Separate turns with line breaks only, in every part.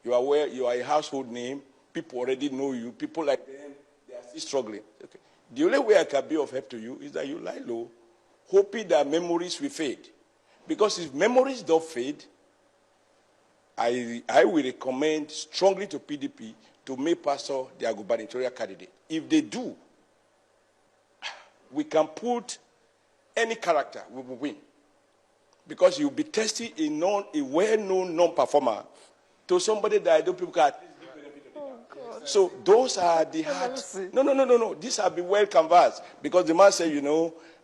You are aware, you are a household name. People already know you. People like them, they are still struggling. Okay. The only way I can be of help to you is that you lie low, hoping that memories will fade. Because if memories don't fade, I will recommend strongly to PDP to make Pastor their gubernatorial candidate. If they do, we can put any character, we will win. Because you'll be testing a well-known non-performer to somebody that I don't people can at least give benefit of the doubt. So those are the hard. No. These have been well canvassed. Because the man said,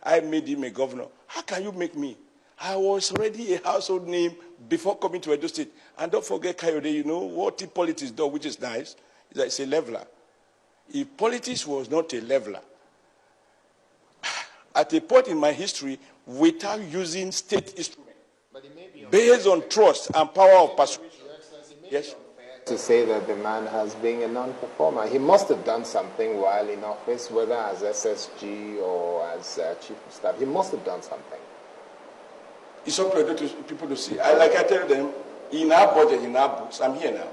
I made him a governor. How can you make me? I was already a household name before coming to Edo State. And don't forget, Kayode, what politics does, which is nice, is that it's a leveler. If politics was not a leveler, at a point in my history, without using state instruments, based on trust and power of persuasion. Yes?
To say that the man has been a non-performer. He must have done something while in office, whether as SSG or as chief of staff. He must have done something.
It's up to people to see. Like I tell them, in our budget, in our books, I'm here now.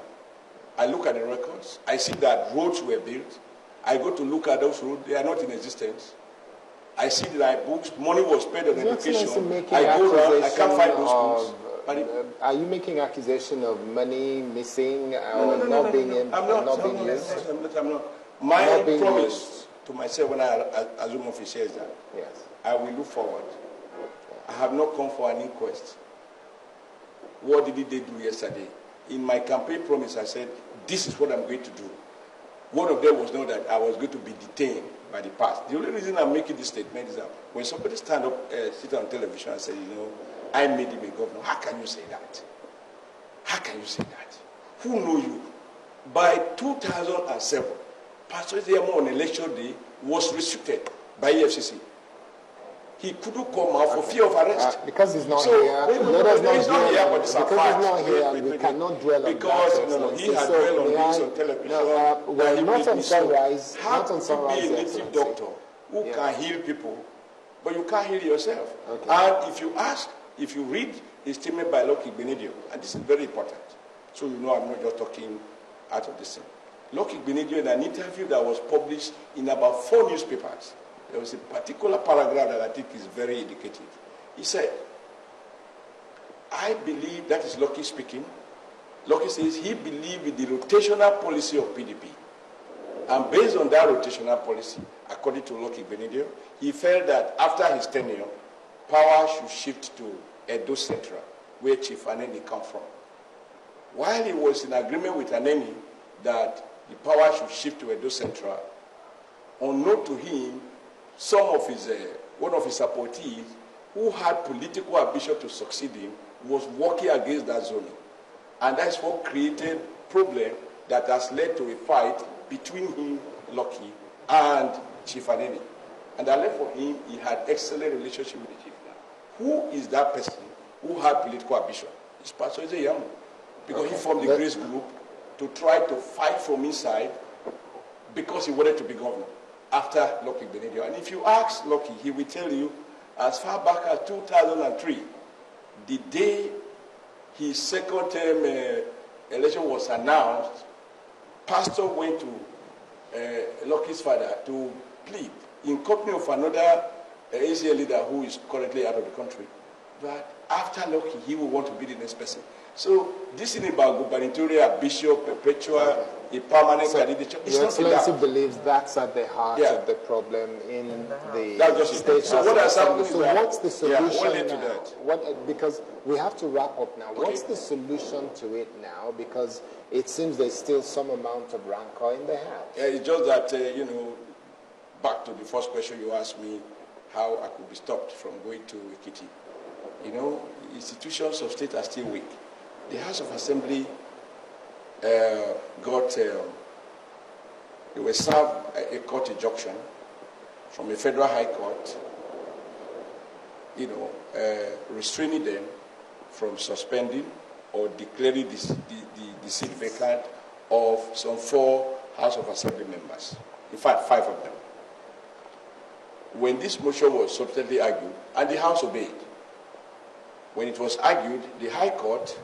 I look at the records. I see that roads were built. I go to look at those roads. They are not in existence. I see that books, money was spent on education. I go around, I can't find those schools.
Are you making accusation of money missing or not being used?
I'm not. My promise to myself when I assume office is that I will look forward. I have not come for an inquest. What did they do yesterday? In my campaign promise, I said, this is what I'm going to do. One of them was not that I was going to be detained by the past. The only reason I'm making this statement is that when somebody stand up, sit on television and say, I made him a governor, how can you say that? How can you say that? Who know you? By 2007, Pastor Ezeyamo on election day was restricted by EFCC. He couldn't come out for fear of arrest.
Because he's not here.
He's not here, but it's a fact.
Because he's not here, we cannot dwell on that.
Because he had dwelled on this on television.
Not on Sunrise.
How could you be a native doctor who can heal people, but you can't heal yourself? Okay. And if you read a statement by Lucky Benedio, and this is very important, so I'm not just talking out of this thing. Lucky Benedio, in an interview that was published in about 4 newspapers, there was a particular paragraph that I think is very indicative. He said, I believe, that is Lucky speaking, Lucky says he believed in the rotational policy of PDP. And based on that rotational policy, according to Lucky Benedio, he felt that after his tenure, power should shift to Edo Central, where Chief Aneni comes from. While he was in agreement with Aneni that the power should shift to Edo Central, unknown to him, one of his supportees, who had political ambition to succeed him, was working against that zoning. And that's what created problem that has led to a fight between him, Lucky, and Chief Aneni. And that led for him, he had excellent relationship with the chief. Who is that person who had political ambition? It's Pastor Ezeyamo. Because he formed the Grace Group to try to fight from inside because he wanted to be governor after Lucky Benedio. And if you ask Lucky, he will tell you, as far back as 2003, the day his second term election was announced, Pastor went to Lucky's father to plead in company of another ACL leader who is currently out of the country. But after Lucky, he will want to be the next person. So this is about gubernatorial, bishop, perpetual, a permanent candidature.
Your Excellency believes that's at the heart of the problem in the state.
So what has happened?
So what's the solution
to that?
Because we have to wrap up now. What's the solution to it now? Because it seems there's still some amount of rancor in the house.
It's just that, back to the first question you asked me, how I could be stopped from going to Ekiti. Institutions of state are still weak. The House of Assembly they were served a court injunction from a federal high court, restraining them from suspending or declaring the seat vacant of some 4 House of Assembly members. In fact, 5 of them. When this motion was subsequently argued, and the House obeyed, when it was argued, the High Court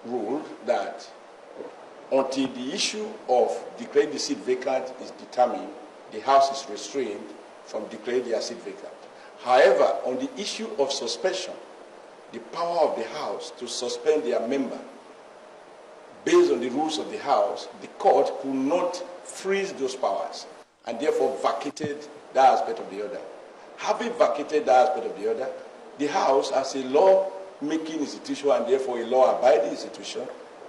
ruled that Until the issue of declaring the seat vacant is determined, the House is restrained from declaring their seat vacant. However, on the issue of suspension, the power of the House to suspend their member, based on the rules of the House, the court could not freeze those powers and therefore vacated that aspect of the order. Having vacated that aspect of the order, the House, as a law-making institution and therefore a law-abiding institution,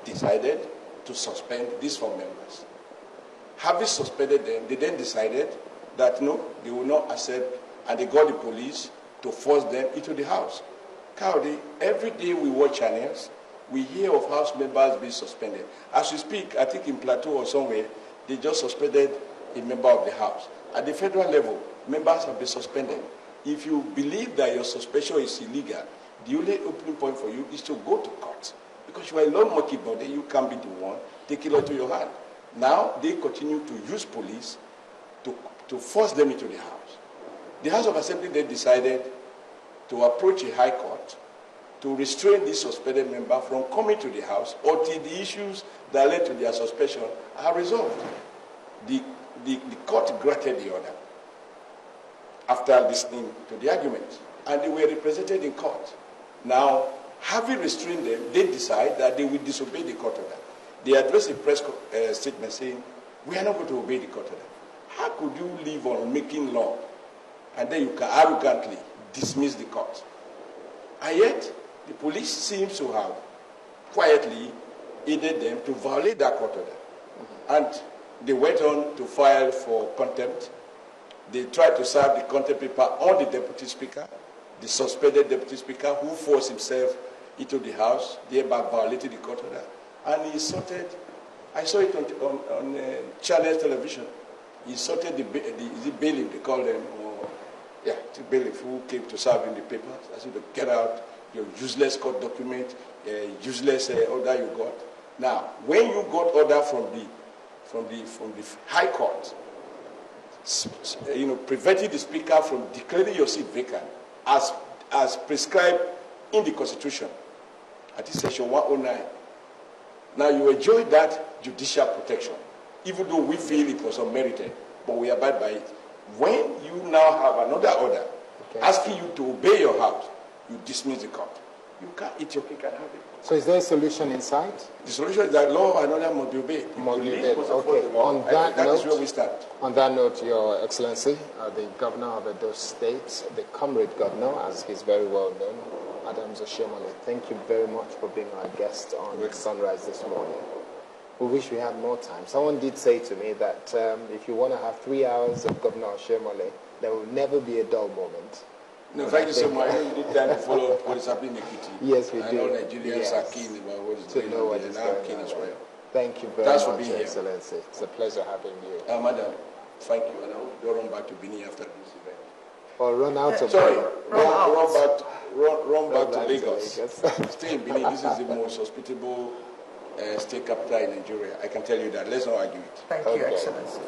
decided to suspend these 4 members. Having suspended them, they then decided that no, they will not accept, and they got the police to force them into the House. Cowdy, every day we watch channels, we hear of House members being suspended. As we speak, I think in Plateau or somewhere, they just suspended a member of the House. At the federal level, members have been suspended. If you believe that your suspension is illegal, the only opening point for you is to go to court. Because you are a law-making body, you can't be the one, take it law to your hand. Now, they continue to use police to force them into the House. The House of Assembly then decided to approach a high court to restrain this suspended member from coming to the House until the issues that led to their suspension are resolved. The court granted the order after listening to the arguments, and they were represented in court. Now, having restrained them, they decide that they will disobey the court order. They addressed a press statement saying, we are not going to obey the court order. How could you live on making law and then you can arrogantly dismiss the court? And yet, the police seems to have quietly aided them to violate that court order. And they went on to file for contempt. They tried to serve the contempt paper on the deputy speaker, the suspended deputy speaker, who forced himself into the House, thereby violated the court order. And he insulted, I saw it on Channel Television, he insulted the bailiff, they call them, the bailiff who came to serve in the papers. I said, get out your useless court document, useless order you got. Now, when you got order from the High Court, preventing the Speaker from declaring your seat vacant as prescribed in the Constitution, at section 109. Now you enjoy that judicial protection, even though we feel it was unmerited, but we abide by it. When you now have another order asking you to obey your House, you dismiss the court. You can't eat your cake and have it.
So is there a solution in sight?
The solution is that law and order must be obeyed.
Okay. On that
that
note,
is where we stand.
On that note, Your Excellency, the Governor of Edo State, the Comrade Governor, as he's very well known, Adams Oshiomhole, thank you very much for being our guest on Sunrise this morning. We wish we had more time. Someone did say to me that if you want to have 3 hours of Governor Oshiomhole, there will never be a dull moment.
No, thank you so much. You need time to follow what is happening in Ekiti.
Yes, we do.
I know Nigerians are keen about what is going on, and I'm keen as well.
Thank you very much, Your Excellency. It's a pleasure having you.
Madam, thank you. And I hope you run back to Benin after this event.
Or run out of
Sorry,
Benin.
run back to Lagos. Stay in Benin. This is the most hospitable state capital in Nigeria. I can tell you that. Let's not argue it.
Thank you, Excellency.